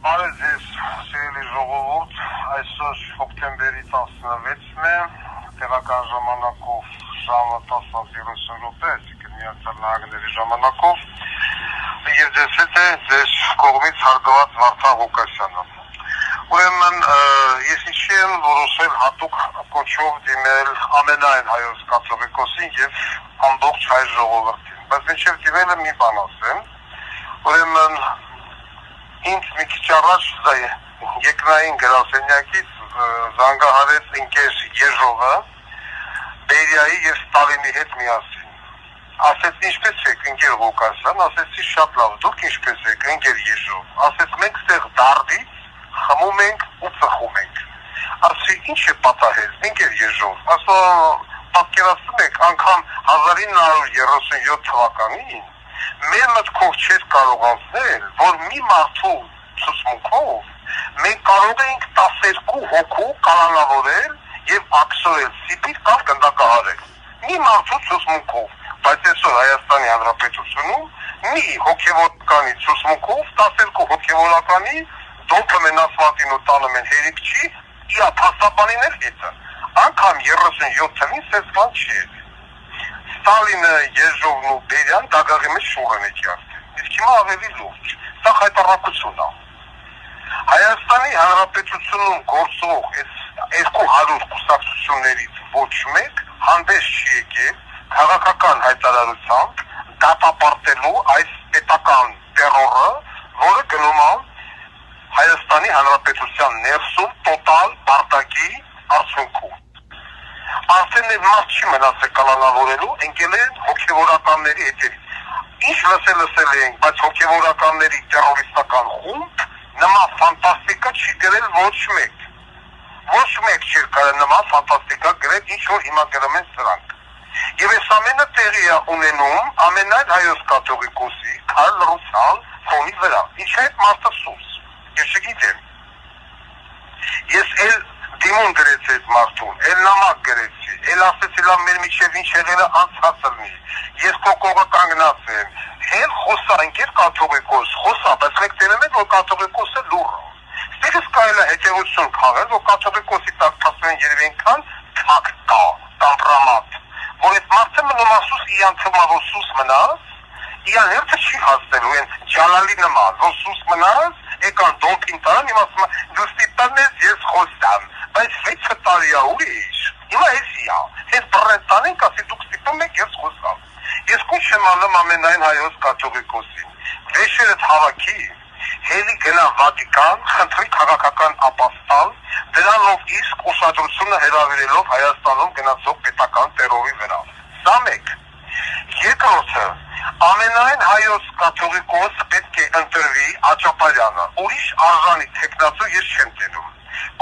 Բարև ձեզ, սիրելի ժողովուրդ, այսօր հոկտեմբերի 16-ն է, տեղական ժամանակով ժամը 10:30, այսինքն Միացյալ Նահանգների ժամանակով, եւ ձեզ հետ է ձեր կողմից հարգված Վարդան Ղուկասյանը։ Ուրեմն ես ինչի եմ որոշել հատուկ կոչով դիմել ամենայն հայոց կաթողիկոսին եւ ամբողջ հայ ժողովրդին, բայց մինչեւ դիմելը մի բան ասեմ, ուրեմն ինձ մի քիչ առաջ երկնային գրասենյակից զանգահարեց ընկեր Եժովը Բերիայի եւ Ստալինի հետ միասին։ Ասեց ինչպես եք ընկեր Ղուկասյան, ասեցի շատ լավ, դուք ինչպես եք ընկեր Եժով, ասեց մենք ստեղ դարդից խմում ենք ու ծխում ենք։ Ասի ինչ է պատահել, ընկեր Եժով, ասա պատկերացնում եք անգամ 1937 թվականին մեր մտքով չէր կարող անցնել, որ մի մարդու ցուցմունքով մենք կարող էինք 12 հոգու կալանավորել եւ աքսորել Սիբիր կամ գնդակահարել։ Մի մարդու ցուցմունքով, բայց այսօր Հայաստանի Հանրապետությունում մի հոգեվորականի ցուցմունքով 12 հոգեվորականի դոփը մենասվատին ու տանում են հերիք չի, իա փաստաբանին էլ հետը, անգամ 37 թվականին սեզվան չի էլ։ Ստալինը, Եժովն ու Բերյան դագաղի մեջ շուռ են եկի արդեն, իսկ հիմա ավելի լուրջ, սա հայտարարություն է։ Հայաստանի Հանրապետությունում գործող այս 200 կուսակցություններից ոչ մեկ հանդես չի եկել քաղաքական հայտարարությամբ դատապարտելու այս պետական տերորը, որը գնում է Հայաստանի Հանրապետության ներսում տոտալ բարտակի արդյունքում։ Արդեն այդ մարդ չի մնացել կալանավորելու, ընկել են հոգևորականների հետևից։ Ինչ լսել ենք, բայց հոգևորականների տերորիստական խումբ նման ֆանտաստիկա չի գրել ոչ մեկ։ Ոչ մեկ չի կարել նման ֆանտաստիկա գրել, ինչ որ հիմա գրում են սրանք։ Եվ այս ամենը տեղի է ունենում ամենայն հայոց կաթողիկոսի քար լռության ֆոնի վրա։ Ինչ է այդ մարդը սուս։ Ես չգիտեմ։ Ես էլ դիմուն գրեցի այդ մարդուն, էլ նամակ գրեցի, էլ ասեցի լավ մեր միջև ինչ եղելը անցած լինի, ես քո կողը կանգնած եմ, հել խոսա ընկեր կաթողիկոս, խոսա, բայց մենք տենում ենք, որ կաթողիկոսը լուռ է, ստեղից կարել է հետևություն քաղել, որ կաթողիկոսի տակ փասում են երև ենքան թակ կա, կամպրամատ, որ այդ մարդը մնում ասուս իան թվմա, որ սուս մնաց, իան հերթը չի հասնելու, են ջալալի նման, որ սուս մնաց, եկան դոմպին տարան, իմ ասում է, դու ստիպան ես, ես խոստամ, բայց 6 տարի է ուրիշ, հիմա էսի է, հենց բռեն տանենք, ասի դուք ստիպում եք, ես խոսամ։ Ես կուչ եմ անում ամենայն հայոց կաթողիկոսին, վեշերդ հավաքի, հելի գնա Վատիկան, խնդրի քաղաքական ապաստալ, դրանով իսկ ուշադրությունը հրավիրելով Հայաստանում գնացող պետական տերորի վրա։ Սա մեկ։ Երկրորդը, ամենայն հայոց կաթողիկոս պետք է ընտրվի Աճապարյանը, ուրիշ արժանի թեկնածու ես չեմ տենում։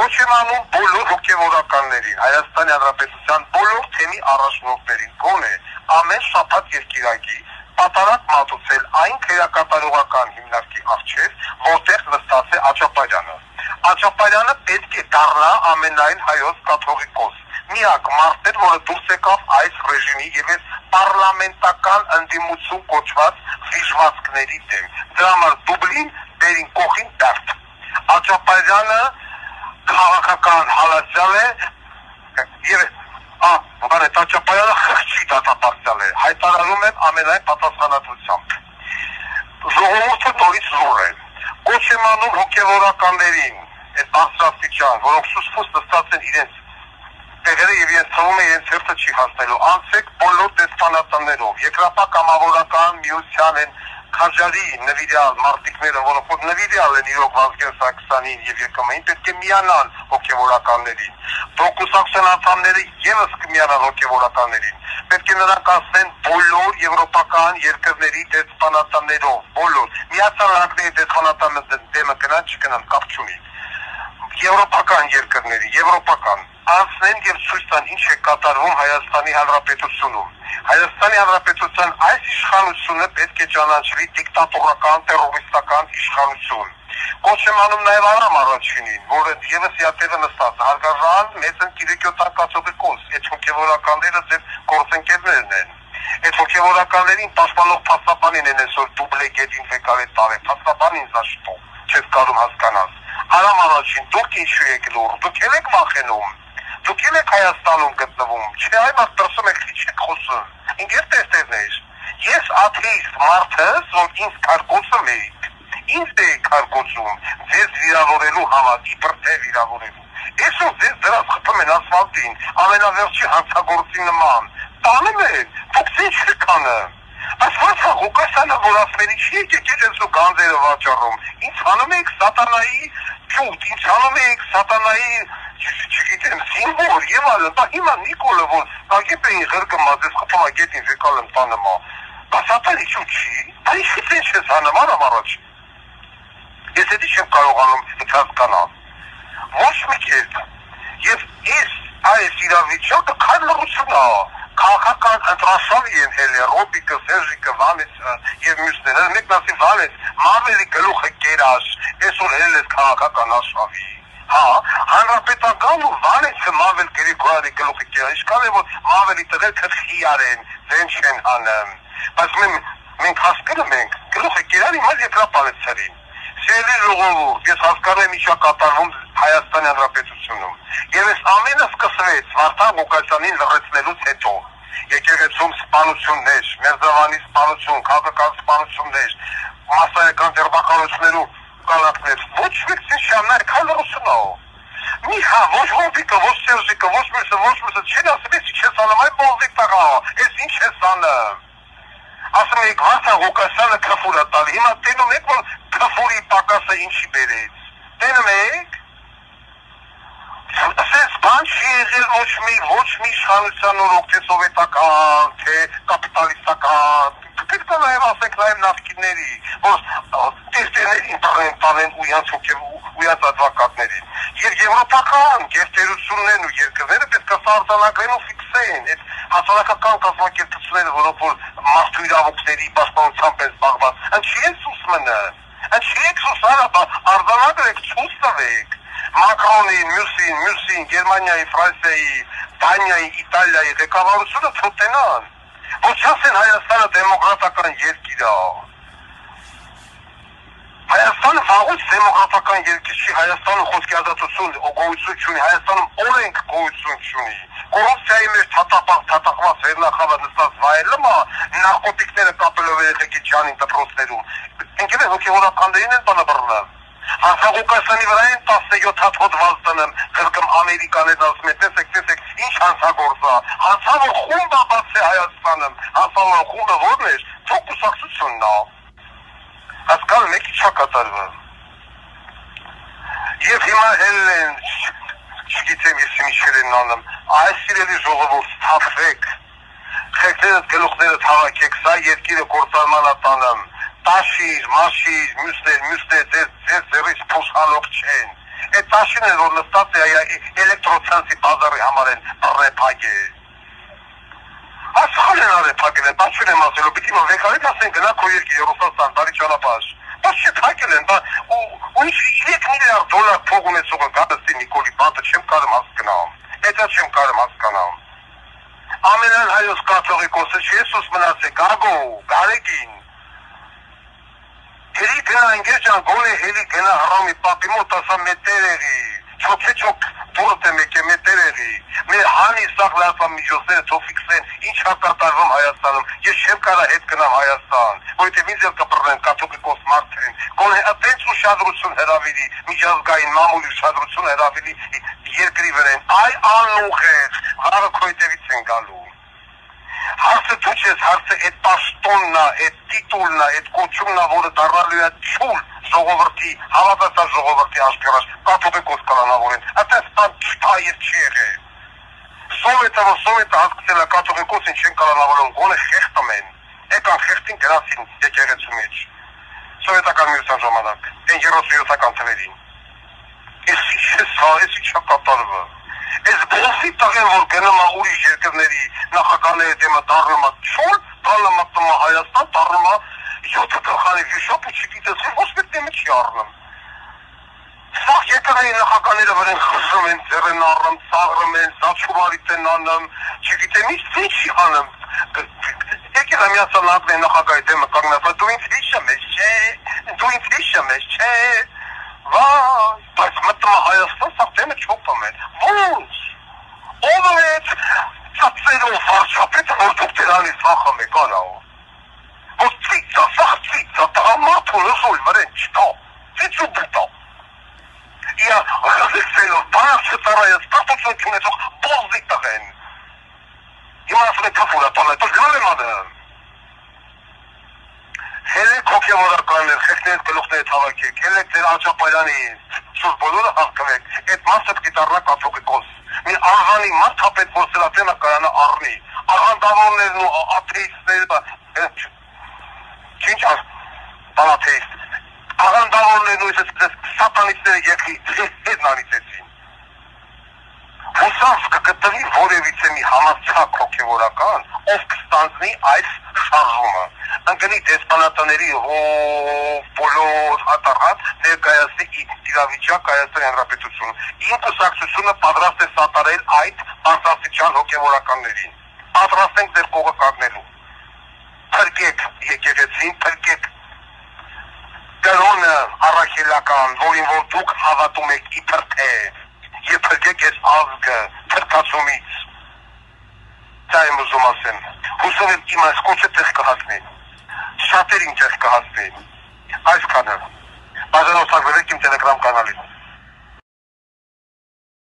Կոչ եմ անում բոլոր հոգևորականներին, Հայաստանի Հանրապետության բոլոր թեմի առաջնորդներին, գոնե ամեն շաբաթ եւ կիրակի պատարակ մատուցել այն քերակատարողական հիմնարկի առջև, որտեղ նստած է Աճապարյանը։ Աճապարյանը պետք է դառնա ամենայն հայոց կաթողիկոս։ Միակ մարդն էր, որը դուրս եկավ այս ռեժիմի եւ այս պարլամենտական ընդդիմություն կոչված վիժվածքների դեմ։ Դրա համար Դուբլին դերին կողին դարձ։ Աճապարյանը քաղաքական հալածյալ է եւ Աճապարյանը խղճի դատապարտյալ է, հայտարարում են ամենայն պատասխանատվությամբ։ Ժողովուրդը նորից լուռ է։ Կոչ եմ անում հոգևորականներին, այդ բարձրաստիճան, որոնք սուսփուս նստած են իրենց տեղերը եւ իրենց թվում է իրենց հերթը չի հասնելու, անցեք բոլոր դեսպանատներով, երկրապահ կամավորական միության են քաջարի նվիրյալ մարտիկները, որոնք որ նվիրյալ են իրոք Վազգեն Սարգսյանին եւ ԵԿՄ-ին, պետք է միանան հոգեվորականներին։ Պրոկուսակցիոն անդամները եւս կմիանան հոգեվորականներին։ Պետք է նրանք ասեն բոլոր եվրոպական երկրների դեսպանատներով, բոլոր։ Միացյալ Նահանգների դեսպանատանը դեմը գնան, չգնան, կապ չունի։ Եվրոպական երկրների, եվրոպական անցնեն եւ ցույց տան ինչ է կատարվում Հայաստանի Հանրապետությունում։ Հայաստանի Հանրապետության այս իշխանությունը պետք է ճանաչվի դիկտատորական, տերորիստական իշխանություն։ Կոչ եմ անում նաեւ Արամ առաջինին, որը եւս յատեղը նստած հարգարժան մեծ ընկերոջական կաթողիկոս, այդ հոգեվորականները ձեր գործընկերներն են։ Այդ հոգևորականներին պաշտպանող փաստաբանին են այսօր դուբլե գետին վեկարե տարել, փաստաբանին զա շտո, չես կարող հասկանաս։ Արամ առաջին, դուք ինչու եք լուր, դուք եք վախենում, դուք եք Հայաստանում գտնվում, չէ այ մարդ դրսում եք քիչ եք խոսում, ինքեր տեստերներ, ես աթեիստ մարդս, որ ինձ կարկոցում էիք, ինձ էիք կարկոցում, ձեզ վիրավորելու համար, իբր թե վիրավորելու, այսօր ձեզ դրած խփում են ասֆալտին, ամենավերջի հանցագործի նման, տանում են, դուք ինչ եք անում, ասφαλտը Ղուկասյանը որ ասմերի չի եկեք ես ու գանձերը վաճառում, ինձ հանում եք սատանայի ճուտ, ինձ հանում եք սատանայի չգիտեմ, սիմվոլ եւ այլն, դա հիմա Նիկոլը որ կագեփ էին ղրկմած, ես խփում եմ գետին վեկալ եմ տանում, բա սատանի ճուտ չի, դա ինչի՞ ինչ ես հանում արամ առաջ, ես էդի չեմ կարողանում հասկանալ, ոչ մի կերպ, եւ այս իրավիճակը քան լռություն է, քաղաքական ընտրաշավի են հելը, Ռոբիկը, Սերժիկը, Վանեցը եւ մյուսները, մեկն ասի Վանեց, Մավելի գլուխը կերաշ, այսօր հելել ես քաղաքական աշխավի։ Հա, հանրապետական ու Վանեցը Մավել Գրիգորյանի գլուխը կերաշ, ինչքան է որ Մավելի տղերքը խիար են, ձեն չեն անում։ Բայց մենք հասկանում ենք, գլուխը կերանի մալ երկրապալեցարին։ Սիրելի ժողովուրդ, ես հասկանում եմ ինչա կատարվում Հայաստանի Հանրապետությունում։ Եվ այս ամենը սկսվեց Վարդան Ղուկասյանին լռեցնելուց հետո։ Եկեղեցում սպանություններ, Մերձավանի սպանություն, քաղաքական սպանություններ, մասսայական ձերբակալություններու կալակներ։ Ոչ մեկ շաններ քալրուսնո։ Մի հա, ոչ Ռոբիկը, ոչ Սերժիկը, ոչ մյուսը, չեն ասում, ես ինչ ես անում, այ բոլզիկ տղա, ես ինչ ես անում։ Ասում եք Վարդան Ղուկասյանը քֆուր է տալի, հիմա տենում եք, որ քֆուրի պակասը ինչի բերեց։ Տենում եք։ Ասես բան չի եղել ոչ մի իշխանության օրոք, թե սովետական, թե կապիտալիստական, պետք է նաև ասենք նաև նախկինների, որ տեստերներին տանեն ու յանց ադվակատներին, և եվրոպական գերտերություններն ու երկրները պետք է սարդանագրեն ու ֆիքսեն, այդ հասարակական կազմակերպությունները, որոնք որ մարդու իրավունքների պաշտպանությամբ են զբաղված, ինչի են սուս մնը, ինչի եք սուս արձանագրեք, ցույց տվեք, Մակրոնին, մյուսին, Գերմանիայի, Ֆրանսիայի, Դանիայի, Իտալիայի ղեկավարությունը թոտենան, որ չասեն Հայաստանը դեմոկրատական երկիր է։ Հայաստանը վաղուց դեմոկրատական երկիր չի, Հայաստանը խոսքի ազատություն, գոյություն չունի, Հայաստանում օրենք գոյություն չունի։ Կոռուպցիայի մեջ թատախված վերնախավը նստած վայելումը, նարկոտիկները կապելով երեխեքի ջանին դպրոցներում, ընկեր հոգևորականներին են բանաբռնում։ Վարդան Ղուկասյանի վրա են 17 հատ հոդված դնում, ղրկում Ամերիկաներն ասում է, տեսեք, ինչ հանցագործ է, հանցավոր խումբը բաց է Հայաստանում, հանցավոր խումբը ո՞րն էր, թող կուսակցությունն է, հասկանում եք ինչա կատարվում։ Եվ հիմա հելն են, չգիտեմ ես ինչեր են անում, այս սիրելի ժողովուրդ սթափվեք, խեղդերդ գլուխներդ հավաքեք, սա երկիրը կործանման է տանում, տաշիր, մաշիր, մյուսներ, ձեր ձերից փոշանող չեն։ Այդ տաշին են, որ նստած է էլեկտրոցանցի բազարի համար են ռեպագել։ Ասխալ են արեպագել են, բաց չունեմ ասելու, պիտի որ վեկարիտ ասեն գնա քո երկիր Ռուսաստան, բարի ճանապարհ։ Բաց չփակել են, ու ինչ 3 միլիարդ դոլար փող ունեցողը գալստի Նիկոլի բանտը չեմ կարում հասկանամ։ Էդա չեմ կարում հասկանամ։ Ամենայն հայոց կաթողիկոսը չի Եսուս մնացեք, Գարեգին։ Հելի գնա ընգերջան գոնե հելի գնա հռոմի պապի մոտ ասա մետերերի, չոք դուրդ եմ եկե մետերերի, մեր հանի սաղ լարպամիջոցները թող ֆիքսեն, ինչ հակատարվում Հայաստանում, ես չեմ կարա հետ գնամ Հայաստան, որովհետև ինձ էլ կբռնեն կաթողիկոս մարդերին, գոնե այդպես ուշադրություն հրավիրի, միջազգային մամուլի ուշադրություն հրավիրի երկրի վրան, այ անուղեղ, վաղը քո հետևից են գալու։ Հարցը դու չես, հարցը այդ պաշտոնն է, այդ տիտուլն է, այդ կոչումն է, որը դառնալու է չուլ ժողովրդի, հավատացած ժողովրդի աշխարհաշ, կաթողիկոս կլանավորեն, այդպես բան չկա եւ չի եղել։ Սովետը հասկացել է կաթողիկոսին չեն կլանավորում, գոնե խեղդում են, եկան խեղդին գրասին եկեղեցու մեջ, սովետական միության ժամանակ, այն 37-ական թվերին։ Ես ինչա կատարվում։ Այս բոլսի տղեն, որ գնում է ուրիշ երկրների նախագահների դեմը դառնում է չուլ, դառնում է Հայաստան, դառնում է 7 գլխանի վիշապ ու չգիտես, ոչ մեկ դեմը չի առնում։ Սաղ երկրների նախագահները վրան խսում են, ձեռ են առնում, ծաղրում են, զաչուրարից են անում, չգիտեմ ինչ չի անում, Իսկ Միացյալ Նահանգների նախագահի դեմը կանգնած դու ինձ հիշում ես, չէ, դու ինձ հիշում ես, չէ, վայ, բայց մտնում Հայաստան սա դեմը չոփում է, ո՞նց, ով է ծածերով վարչապետը, որ դուք դրանից վախում եք, անա, որ ծիծա, սաղ ծիծա, տղամարդ ու նզոլ վրեն չկա, ծիծ ու բուտա, իա ռզիքսելով, բանակ չտարայած, տախտություն չունեցող բոզդի տղեն, հիմա ասում է թվուր է տոնը, տոր գնալ եմ ադեմ, հելեք հոգևորականներ, խեքներդ գլուխները թավակեք, հելեք ձեր աճապայրանի սուր բոլորը հաղկվեք, այդ մասը պտի դառնա կաթողիկոս, մի աղանի մարդապետ, որ սրա տենը կարանա առնի, աղանդավորներն ու աթեիստները, ինչ բանաթեիստ, աղանդավորներն ու սատանիստները եկի, հետ նանիցեցին, հուսավ կգտնվի որևիցե մի համարձակ հոգևորական, ով կստանձնի այս շարժումը, ընկնի դեսպանատների բոլոր հատարած ներկայացնի իրավիճակ Հայաստանի Հանրապետություն։ Իմ կուսակցությունը պատրաստ է սատարել այդ բարձրաստիճան հոգևորականներին։ Պատրաստ ենք ձեր կողը կանգնելու։ Փրկեք եկեղեցին, փրկեք կրոնը առաքելական, որին որ դուք հավատում եք իբր թե, եւ փրկեք այս ազգը փրկացումից։ Դա եմ ուզում ասեմ։ Հուսով եմ իմ այս կոչը տեղ կհասնի։ Շատերին տեղ կհասնի։ Այսքանը։ Բաժանորդագրվեք իմ տելեգրամ կանալից։